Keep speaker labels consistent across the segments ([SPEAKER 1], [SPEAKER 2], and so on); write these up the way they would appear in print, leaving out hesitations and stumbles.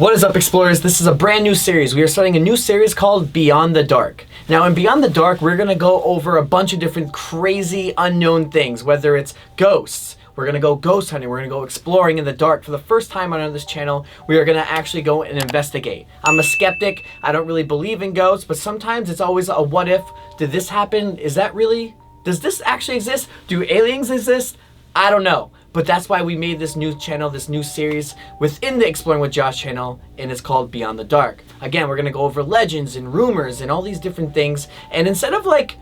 [SPEAKER 1] What is up, explorers? This is a brand new series. We are starting a new series called Beyond the Dark. Now in Beyond the Dark, we're gonna go over a bunch of different crazy unknown things, whether it's ghosts. We're gonna go ghost hunting. We're gonna go exploring in the dark. For the first time on this channel, we are gonna actually go and investigate. I'm a skeptic. I don't really believe in ghosts, but sometimes it's always a what if. Did this happen? Is that really? Does this actually exist? Do aliens exist? I don't know. But that's why we made this new channel, this new series within the Exploring with Josh channel, and it's called Beyond the Dark. Again, we're gonna go over legends and rumors and all these different things. And instead of like,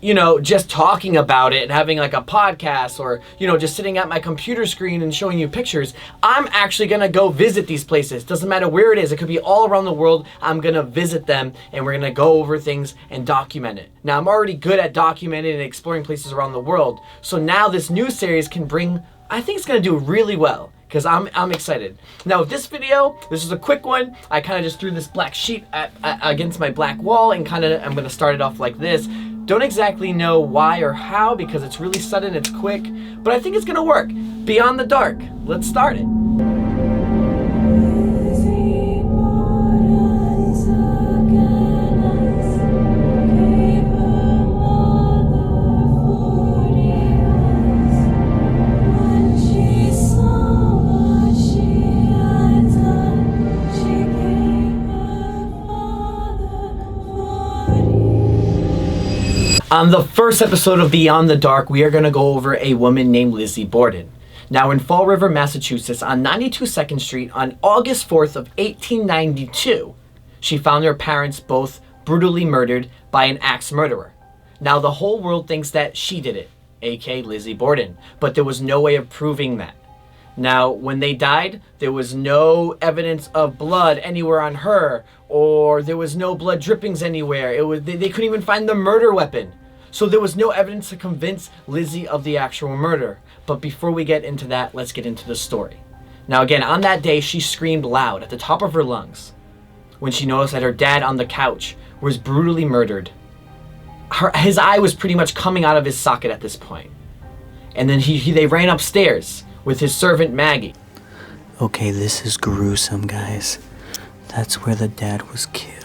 [SPEAKER 1] you know, just talking about it and having like a podcast or, you know, just sitting at my computer screen and showing you pictures, I'm actually gonna go visit these places. Doesn't matter where it is. It could be all around the world. I'm gonna visit them and we're gonna go over things and document it. Now, I'm already good at documenting and exploring places around the world. So now this new series can bring, I think it's gonna do really well, because I'm excited. Now this video, this is a quick one. I kind of just threw this black sheet against my black wall and I'm gonna start it off like this. Don't exactly know why or how, because it's really sudden, it's quick, but I think it's gonna work. Beyond the Dark, let's start it. On the first episode of Beyond the Dark, we are going to go over a woman named Lizzie Borden. Now in Fall River, Massachusetts, on 92 2nd Street, on August 4th of 1892, she found her parents both brutally murdered by an axe murderer. Now the whole world thinks that she did it, aka Lizzie Borden, but there was no way of proving that. Now, when they died, there was no evidence of blood anywhere on her, or there was no blood drippings anywhere. They couldn't even find the murder weapon. So there was no evidence to convince Lizzie of the actual murder. But before we get into that, let's get into the story. Now again, on that day, she screamed loud at the top of her lungs when she noticed that her dad on the couch was brutally murdered. His eye was pretty much coming out of his socket at this point. And then they ran upstairs with his servant Maggie.
[SPEAKER 2] Okay, this is gruesome, guys. That's where the dad was killed.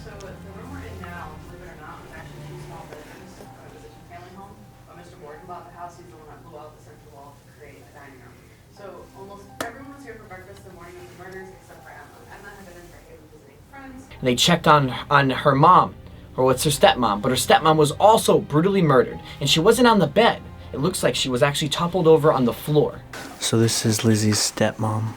[SPEAKER 3] So the room we're in now, believe it or not, was actually two small bedrooms. It was a two-family home. When Mr. Borden bought the house, he's the one that blew out the central wall to create a dining room. So almost everyone was here for breakfast the morning of the murders except for Emma. Emma had been in for Haven visiting friends.
[SPEAKER 1] And they checked on her mom, or it's her stepmom, but her stepmom was also brutally murdered, and she wasn't on the bed. It looks like she was actually toppled over on the floor.
[SPEAKER 2] So this is Lizzie's stepmom.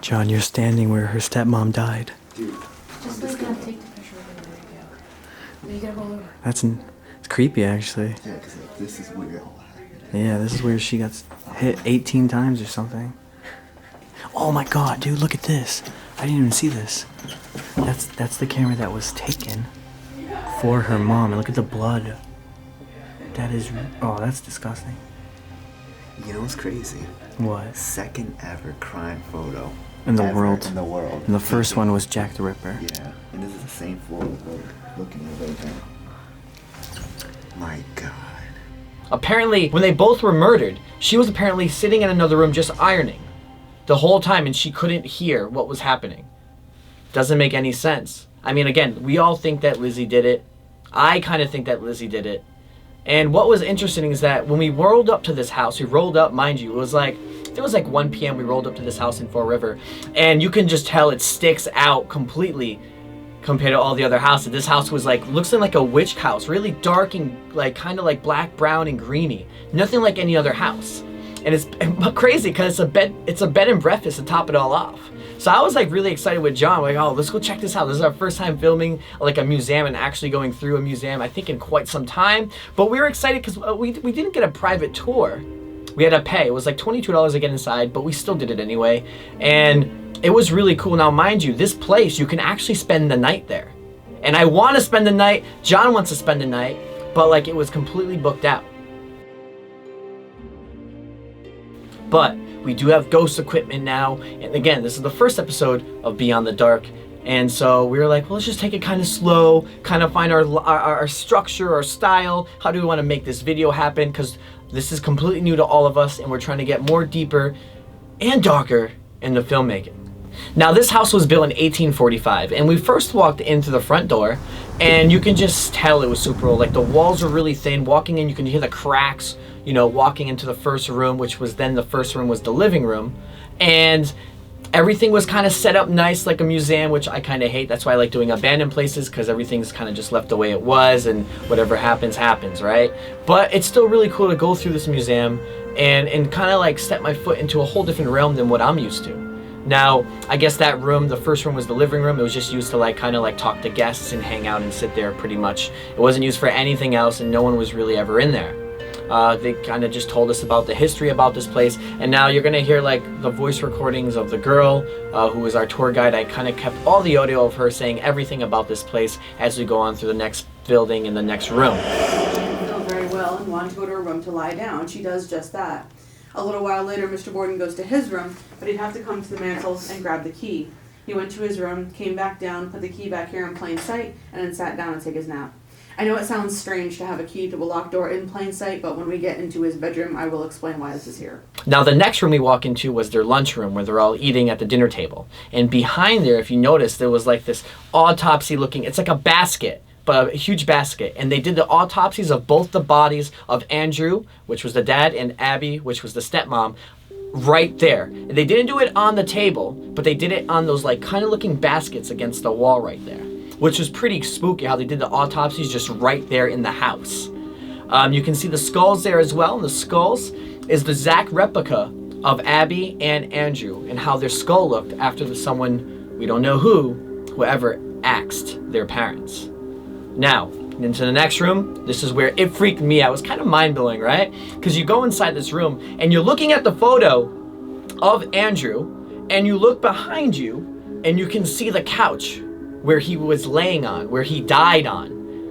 [SPEAKER 2] John, you're standing where her stepmom died.
[SPEAKER 3] Dude, just like take the picture of it. There you go. You gotta roll over.
[SPEAKER 2] It's creepy, actually.
[SPEAKER 4] Yeah, because this is where it all happened.
[SPEAKER 2] Yeah, this is where she got hit 18 times or something. Oh my god, dude, look at this. I didn't even see this. That's the camera that was taken for her mom. And look at the blood. That is, oh, that's disgusting.
[SPEAKER 4] You know what's crazy?
[SPEAKER 2] What?
[SPEAKER 4] Second ever crime photo.
[SPEAKER 2] In the
[SPEAKER 4] ever
[SPEAKER 2] world.
[SPEAKER 4] In the world.
[SPEAKER 2] And the first one was Jack the Ripper.
[SPEAKER 4] Yeah, and this is the same floor we're looking at right now. My God.
[SPEAKER 1] Apparently, when they both were murdered, she was apparently sitting in another room just ironing the whole time, and she couldn't hear what was happening. Doesn't make any sense. I mean, again, we all think that Lizzie did it. I kind of think that Lizzie did it. And what was interesting is that when we rolled up to this house, we rolled up, mind you, it was like 1 p.m. we rolled up to this house in Fall River, and you can just tell it sticks out completely compared to all the other houses. This house was like, looks like a witch house, really dark and like kind of like black, brown, and greeny. Nothing like any other house. And it's crazy because it's a bed and breakfast to top it all off. So I was like really excited with John, like, oh, let's go check this out. This is our first time filming like a museum and actually going through a museum, I think in quite some time. But we were excited because we didn't get a private tour. We had to pay. It was like $22 to get inside, but we still did it anyway. And it was really cool. Now, mind you, this place, you can actually spend the night there. And I want to spend the night. John wants to spend the night, but like it was completely booked out. But we do have ghost equipment now, and again, this is the first episode of Beyond the Dark, and so we were like, well, let's just take it kind of slow, kind of find our structure, our style. How do we want to make this video happen? Because this is completely new to all of us, and we're trying to get more deeper and darker in the filmmaking. Now, this house was built in 1845, and we first walked into the front door, and you can just tell it was super old. Like, the walls are really thin. Walking in, you can hear the cracks, you know, walking into the first room, which was then the first room was the living room. And everything was kind of set up nice like a museum, which I kind of hate. That's why I like doing abandoned places, because everything's kind of just left the way it was, and whatever happens, happens, right? But it's still really cool to go through this museum and kind of like step my foot into a whole different realm than what I'm used to. Now, I guess that room, the first room was the living room. It was just used to like kind of like talk to guests and hang out and sit there pretty much. It wasn't used for anything else, and no one was really ever in there. They kind of just told us about the history about this place, and now you're gonna hear like the voice recordings of the girl who was our tour guide. I kind of kept all the audio of her saying everything about this place as we go on through the next building in the next room.
[SPEAKER 3] She didn't feel very well and wanted to go to her room to lie down. She does just that. A little while later, Mr. Borden goes to his room, but he'd have to come to the mantel and grab the key. He went to his room, came back down, put the key back here in plain sight, and then sat down and took his nap. I know it sounds strange to have a key to a locked door in plain sight, but when we get into his bedroom, I will explain why this is here.
[SPEAKER 1] Now, the next room we walk into was their lunchroom, where they're all eating at the dinner table. And behind there, if you notice, there was like this autopsy looking, it's like a basket, but a huge basket. And they did the autopsies of both the bodies of Andrew, which was the dad, and Abby, which was the stepmom, right there. And they didn't do it on the table, but they did it on those like kind of looking baskets against the wall right there, which was pretty spooky how they did the autopsies just right there in the house. You can see the skulls there as well, and the skulls is the exact replica of Abby and Andrew, and how their skull looked after someone, we don't know whoever axed their parents. Now, into the next room, this is where it freaked me out. It was kind of mind-blowing, right? Because you go inside this room, and you're looking at the photo of Andrew, and you look behind you, and you can see the couch where he was laying on, where he died on.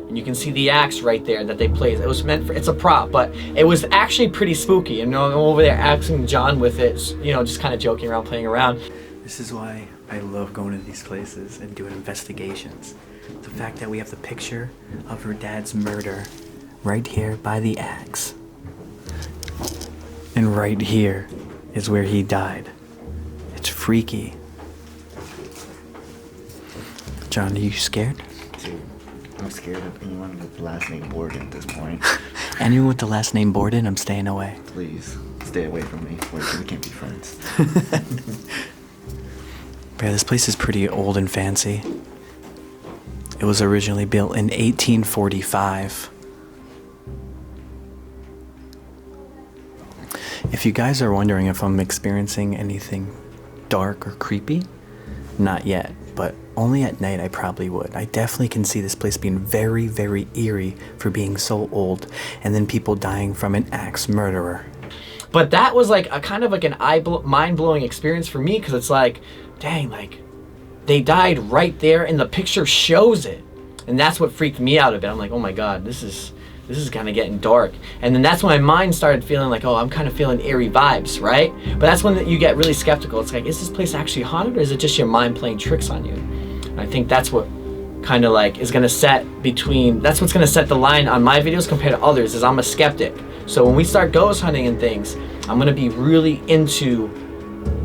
[SPEAKER 1] And you can see the axe right there that they placed. It was meant for, it's a prop, but it was actually pretty spooky. And I'm over there axing John with it, you know, just kind of joking around, playing around.
[SPEAKER 2] This is why I love going to these places and doing investigations. The fact that we have the picture of her dad's murder right here by the axe. And right here is where he died. It's freaky. John, are you scared?
[SPEAKER 4] Dude, I'm scared of anyone with the last name Borden at this point.
[SPEAKER 2] Anyone with the last name Borden, I'm staying away.
[SPEAKER 4] Please, stay away from me. We can't be friends.
[SPEAKER 2] Yeah, this place is pretty old and fancy. It was originally built in 1845. If you guys are wondering if I'm experiencing anything dark or creepy, not yet, but only at night I probably would. I definitely can see this place being very, very eerie for being so old, and then people dying from an axe murderer.
[SPEAKER 1] But that was like a kind of like an mind-blowing experience for me, because it's like, dang, like they died right there and the picture shows it. And that's what freaked me out a bit. I'm like, oh my God, this is kind of getting dark. And then that's when my mind started feeling like, oh, I'm kind of feeling eerie vibes, right? But that's when you get really skeptical. It's like, is this place actually haunted, or is it just your mind playing tricks on you? And I think that's what kind of like is gonna that's what's gonna set the line on my videos compared to others, is I'm a skeptic. So when we start ghost hunting and things, I'm gonna be really into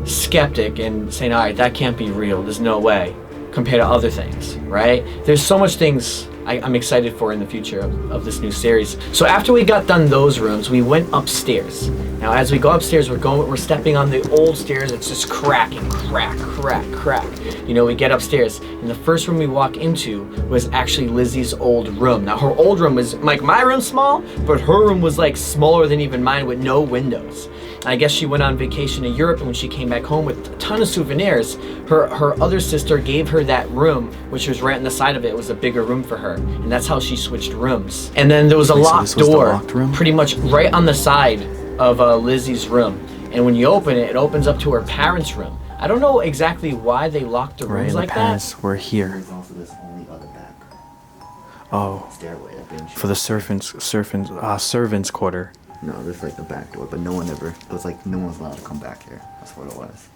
[SPEAKER 1] skeptic and saying, all right, that can't be real, there's no way, compared to other things, right? There's so much things I'm excited for in the future of this new series. So after we got done those rooms, we went upstairs. Now as we go upstairs, we're stepping on the old stairs. It's just cracking, crack, crack, crack. You know, we get upstairs, and the first room we walk into was actually Lizzie's old room. Now her old room was like my room small, but her room was like smaller than even mine, with no windows. I guess she went on vacation to Europe, and when she came back home with a ton of souvenirs, her other sister gave her that room, which was right on the side of it. It was a bigger room for her, and that's how she switched rooms. And then there was a locked door, pretty much right on the side of Lizzie's room. And when you open it, it opens up to her parents' room. I don't know exactly why they locked the rooms like that.
[SPEAKER 2] Right, the parents were here.
[SPEAKER 4] There's also this only other back stairway.
[SPEAKER 2] For the servants' quarter.
[SPEAKER 4] No, there's like the back door, but no one was allowed to come back here. That's what it was.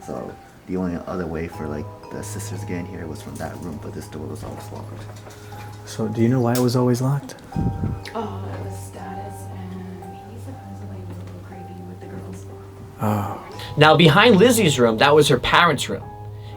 [SPEAKER 4] So the only other way for like the sisters to get in here was from that room, but this door was always locked.
[SPEAKER 2] So do you know why it was always locked?
[SPEAKER 3] Oh, it was status, and he supposedly was a little crazy with the girls.
[SPEAKER 2] Oh.
[SPEAKER 1] Now behind Lizzie's room, that was her parents' room.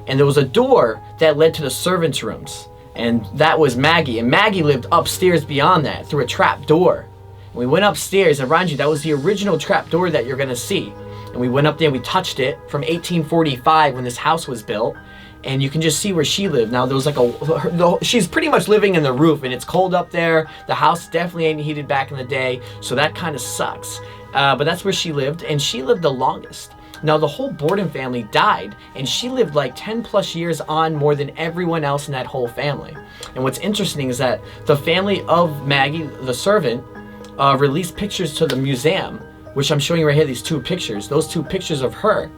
[SPEAKER 1] And there was a door that led to the servants' rooms. And that was Maggie. And Maggie lived upstairs beyond that through a trap door. And we went upstairs, and mind you, that was the original trap door that you're gonna see. And we went up there and we touched it from 1845 when this house was built. And you can just see where she lived. Now there was like she's pretty much living in the roof, and it's cold up there. The house definitely ain't heated back in the day, so that kind of sucks. But that's where she lived, and she lived the longest. Now the whole Borden family died, and she lived like 10 plus years on more than everyone else in that whole family. And what's interesting is that the family of Maggie, the servant, released pictures to the museum, which I'm showing you right here, these two pictures. Those two pictures of her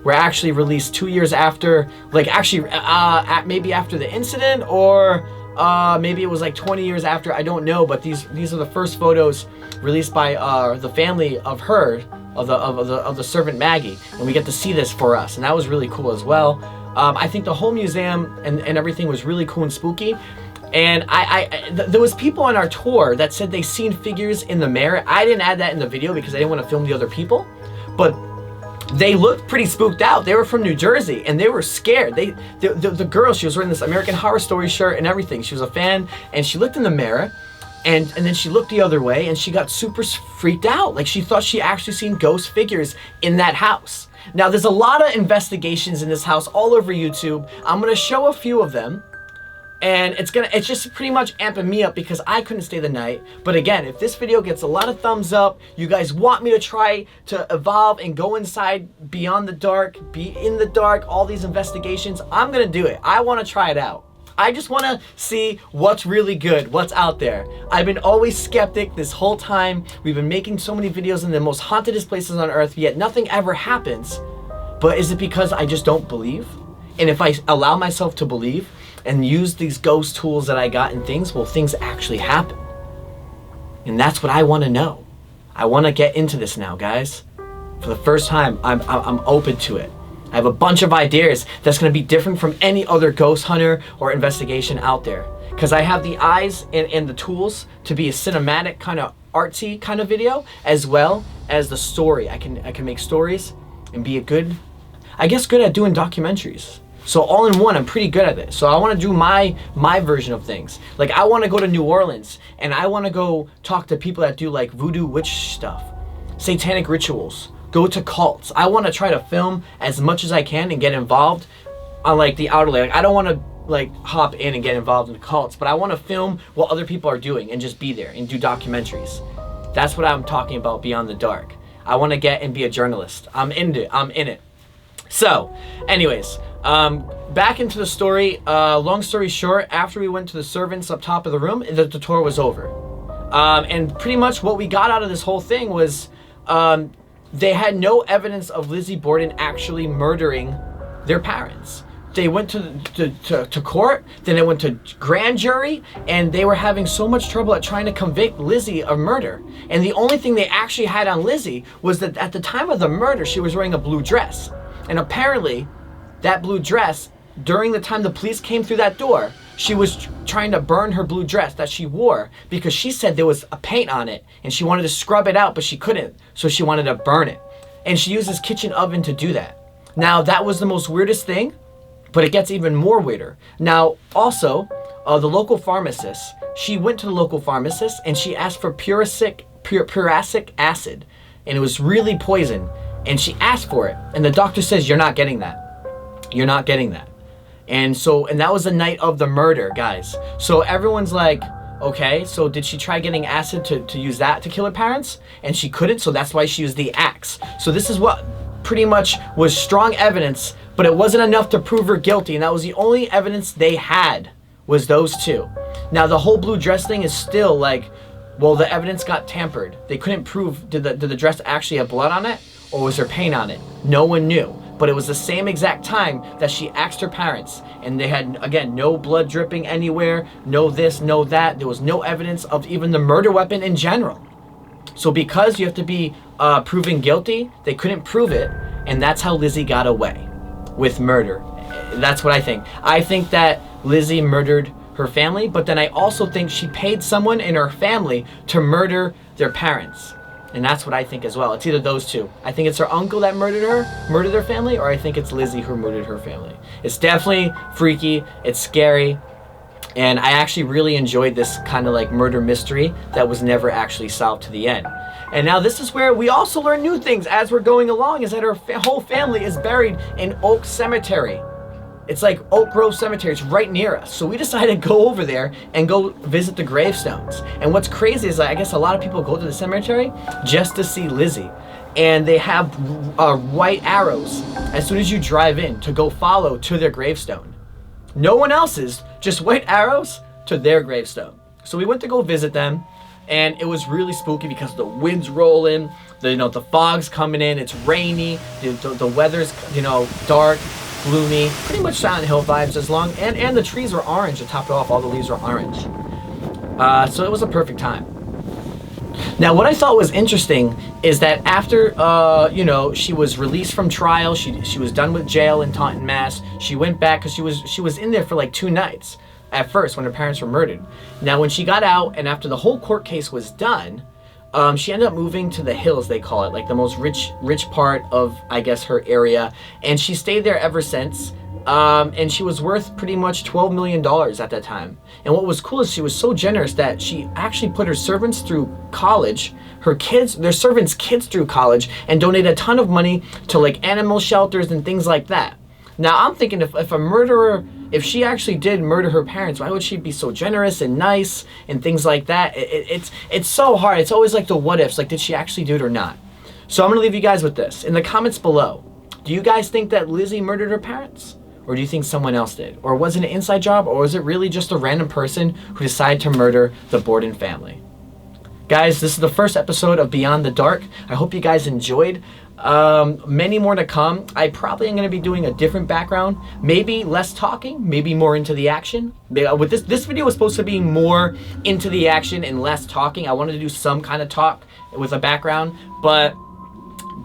[SPEAKER 1] were actually released 2 years after, like actually maybe after the incident, or maybe it was like 20 years after, I don't know, but these are the first photos released by the family of her, of the servant Maggie, and we get to see this for us, and that was really cool as well. I think the whole museum and everything was really cool and spooky. And there was people on our tour that said they seen figures in the mirror. I didn't add that in the video because I didn't want to film the other people, but they looked pretty spooked out. They were from New Jersey, and they were scared. The girl, she was wearing this American Horror Story shirt and everything. She was a fan, and she looked in the mirror, and then she looked the other way, and she got super freaked out. Like, she thought she actually seen ghost figures in that house. Now, there's a lot of investigations in this house all over YouTube. I'm gonna show a few of them. And it's just pretty much amping me up because I couldn't stay the night. But again, if this video gets a lot of thumbs up, you guys want me to try to evolve and go inside beyond the dark, be in the dark, all these investigations, I'm gonna do it. I wanna try it out. I just wanna see what's really good, what's out there. I've been always skeptic this whole time. We've been making so many videos in the most hauntedest places on earth, yet nothing ever happens. But is it because I just don't believe? And if I allow myself to believe, and use these ghost tools that I got and things, will things actually happen? And that's what I want to know. I want to get into this now, guys. For the first time, I'm open to it. I have a bunch of ideas that's going to be different from any other ghost hunter or investigation out there. Because I have the eyes and the tools to be a cinematic kind of artsy kind of video, as well as the story. I can make stories and be good at doing documentaries. So all in one, I'm pretty good at it. So I want to do my version of things. Like, I want to go to New Orleans, and I want to go talk to people that do like voodoo witch stuff, satanic rituals, go to cults. I want to try to film as much as I can and get involved on like the outer layer. Like, I don't want to like hop in and get involved in cults, but I want to film what other people are doing and just be there and do documentaries. That's what I'm talking about beyond the dark. I want to get and be a journalist. I'm in it. So, anyways, back into the story. Long story short, after we went to the servants up top of the room, the tour was over. And pretty much what we got out of this whole thing was they had no evidence of Lizzie Borden actually murdering their parents. They went to court, then they went to grand jury, and they were having so much trouble at trying to convict Lizzie of murder. And the only thing they actually had on Lizzie was that at the time of the murder, she was wearing a blue dress. And apparently, that blue dress, during the time the police came through that door, she was trying to burn her blue dress that she wore because she said there was a paint on it and she wanted to scrub it out, but she couldn't. So she wanted to burn it. And she used this kitchen oven to do that. Now, that was the most weirdest thing, but it gets even more weirder. Now, also, the local pharmacist, she went to the local pharmacist and she asked for prussic acid, and it was really poison. And she asked for it, and the doctor says, you're not getting that. You're not getting that. And that was the night of the murder, guys. So everyone's like, okay, so did she try getting acid to use that to kill her parents? And she couldn't, so that's why she used the axe. So this is what pretty much was strong evidence, but it wasn't enough to prove her guilty, and that was the only evidence they had, was those two. Now, the whole blue dress thing is still like, well, the evidence got tampered. They couldn't prove, did the dress actually have blood on it? Or was there paint on it? No one knew. But it was the same exact time that she asked her parents, and they had, again, no blood dripping anywhere, no this, no that. There was no evidence of even the murder weapon in general. So because you have to be proven guilty, they couldn't prove it, and that's how Lizzie got away with murder. That's what I think. I think that Lizzie murdered her family, but then I also think she paid someone in her family to murder their parents. And that's what I think as well. It's either those two. I think it's her uncle that murdered their family, or I think it's Lizzie who murdered her family. It's definitely freaky, it's scary, and I actually really enjoyed this kind of like murder mystery that was never actually solved to the end. And now this is where we also learn new things as we're going along, is that her whole family is buried in Oak Cemetery. It's like Oak Grove Cemetery, it's right near us. So we decided to go over there and go visit the gravestones. And what's crazy is that I guess a lot of people go to the cemetery just to see Lizzie. And they have white arrows as soon as you drive in to go follow to their gravestone. No one else's, just white arrows to their gravestone. So we went to go visit them, and it was really spooky because the wind's rolling, the fog's coming in, it's rainy, the weather's dark, gloomy, pretty much Silent Hill vibes and the trees were orange. To top it off, all the leaves were orange. So it was a perfect time. Now, what I thought was interesting is that after, she was released from trial, she was done with jail in Taunton, Mass. She went back because she was in there for like 2 nights at first when her parents were murdered. Now, when she got out and after the whole court case was done, she ended up moving to the hills, they call it, like the most rich part of, I guess, her area. And she stayed there ever since. And she was worth pretty much $12 million at that time. And what was cool is she was so generous that she actually put her servants through college, their servants' kids through college, and donated a ton of money to like animal shelters and things like that. Now I'm thinking if a murderer, if she actually did murder her parents, why would she be so generous and nice and things like that? It's so hard. It's always like the what ifs, like did she actually do it or not? So I'm gonna leave you guys with this. In the comments below, do you guys think that Lizzie murdered her parents? Or do you think someone else did? Or was it an inside job? Or was it really just a random person who decided to murder the Borden family? Guys, this is the first episode of Beyond the Dark. I hope you guys enjoyed. Many more to come. I probably am going to be doing a different background. Maybe less talking, maybe more into the action. With this video was supposed to be more into the action and less talking. I wanted to do some kind of talk with a background, but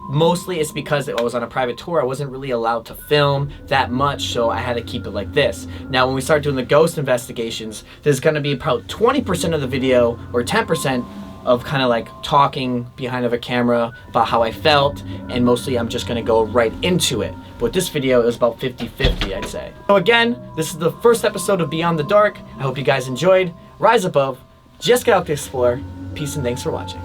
[SPEAKER 1] mostly it's because I was on a private tour. I wasn't really allowed to film that much, so I had to keep it like this. Now, when we start doing the ghost investigations, there's going to be about 20% of the video, or 10%, of kind of like talking behind of a camera about how I felt, and mostly I'm just going to go right into it. But with this video, it was about 50-50, I'd say. So again, this is the first episode of Beyond the Dark. I hope you guys enjoyed. Rise above, just get out to explore. Peace and thanks for watching.